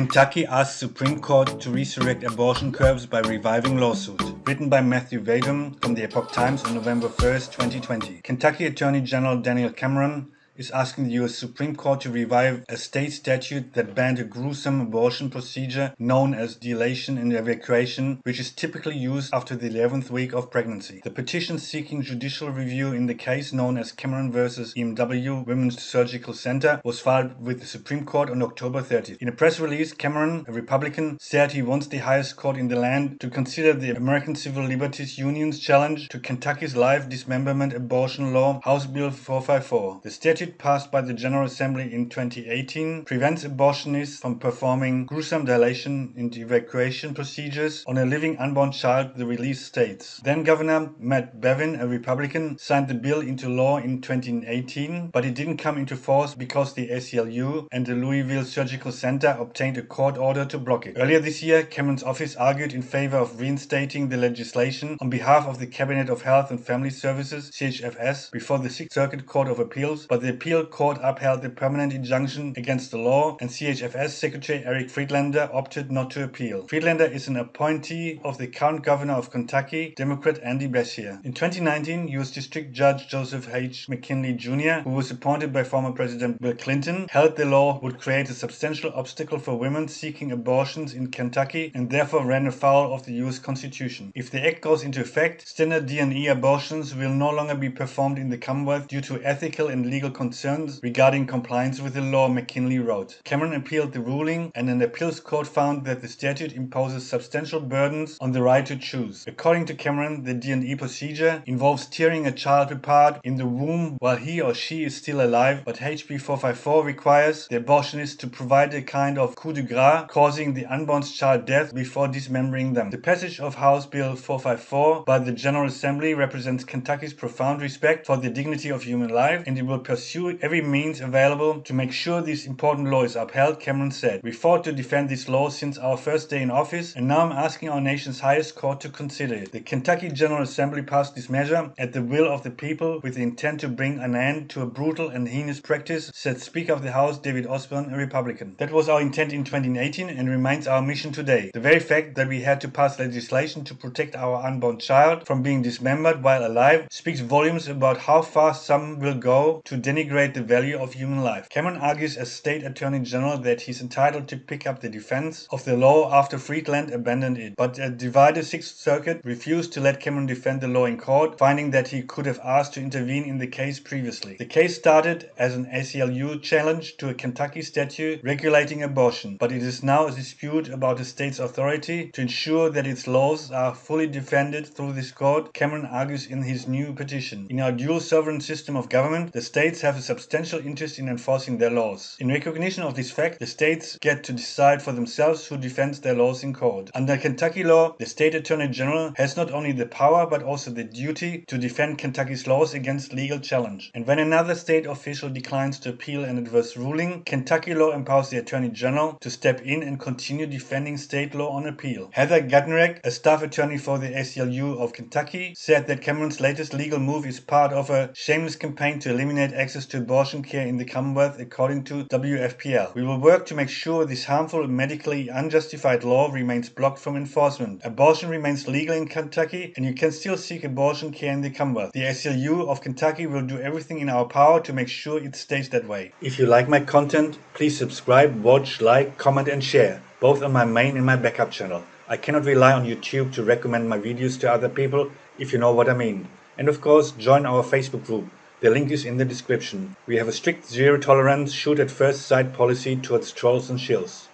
Kentucky asks Supreme Court to resurrect abortion curbs by reviving lawsuit. Written by Matthew Vadum from the Epoch Times on November 1st, 2020. Kentucky Attorney General Daniel Cameron is asking the U.S. Supreme Court to revive a state statute that banned a gruesome abortion procedure known as dilation and evacuation, which is typically used after the 11th week of pregnancy. The petition seeking judicial review in the case known as Cameron vs. EMW Women's Surgical Center was filed with the Supreme Court on October 30th. In a press release, Cameron, a Republican, said he wants the highest court in the land to consider the American Civil Liberties Union's challenge to Kentucky's life dismemberment abortion law, House Bill 454. The statute passed by the General Assembly in 2018 prevents abortionists from performing gruesome dilation and evacuation procedures on a living unborn child, the release states. Then Governor Matt Bevin, a Republican, signed the bill into law in 2018, but it didn't come into force because the ACLU and the Louisville Surgical Center obtained a court order to block it. Earlier this year, Cameron's office argued in favor of reinstating the legislation on behalf of the Cabinet of Health and Family Services, CHFS, before the Sixth Circuit Court of Appeals, but the appeal court upheld the permanent injunction against the law, and CHFS Secretary Eric Friedlander opted not to appeal. Friedlander is an appointee of the current governor of Kentucky, Democrat Andy Beshear. In 2019, U.S. District Judge Joseph H. McKinley Jr., who was appointed by former President Bill Clinton, held the law would create a substantial obstacle for women seeking abortions in Kentucky and therefore ran afoul of the U.S. Constitution. If the act goes into effect, standard D&E abortions will no longer be performed in the Commonwealth due to ethical and legal concerns regarding compliance with the law, McKinley wrote. Cameron appealed the ruling, and an appeals court found that the statute imposes substantial burdens on the right to choose. According to Cameron, the D&E procedure involves tearing a child apart in the womb while he or she is still alive, but HB 454 requires the abortionist to provide a kind of coup de grace, causing the unborn's child death before dismembering them. The passage of House Bill 454 by the General Assembly represents Kentucky's profound respect for the dignity of human life, and it will pursue every means available to make sure this important law is upheld, Cameron said. We fought to defend this law since our first day in office, and now I'm asking our nation's highest court to consider it. The Kentucky General Assembly passed this measure at the will of the people with the intent to bring an end to a brutal and heinous practice, said Speaker of the House David Osborne, a Republican. That was our intent in 2018 and remains our mission today. The very fact that we had to pass legislation to protect our unborn child from being dismembered while alive speaks volumes about how far some will go to denigrate the value of human life. Cameron argues as State Attorney General that he's entitled to pick up the defense of the law after Friedland abandoned it, but a divided Sixth Circuit refused to let Cameron defend the law in court, finding that he could have asked to intervene in the case previously. The case started as an ACLU challenge to a Kentucky statute regulating abortion, but it is now a dispute about the state's authority to ensure that its laws are fully defended through this court, Cameron argues in his new petition. In our dual sovereign system of government, the states have a substantial interest in enforcing their laws. In recognition of this fact, the states get to decide for themselves who defends their laws in court. Under Kentucky law, the state attorney general has not only the power but also the duty to defend Kentucky's laws against legal challenge. And when another state official declines to appeal an adverse ruling, Kentucky law empowers the attorney general to step in and continue defending state law on appeal. Heather Gadnerek, a staff attorney for the ACLU of Kentucky, said that Cameron's latest legal move is part of a shameless campaign to eliminate access to abortion care in the Commonwealth, according to WFPL. We will work to make sure this harmful, medically unjustified law remains blocked from enforcement. Abortion remains legal in Kentucky, and you can still seek abortion care in the Commonwealth. The ACLU of Kentucky will do everything in our power to make sure it stays that way. If you like my content, please subscribe, watch, like, comment and share, both on my main and my backup channel. I cannot rely on YouTube to recommend my videos to other people, if you know what I mean. And of course, join our Facebook group. The link is in the description. We have a strict zero tolerance, shoot at first sight policy towards trolls and shills.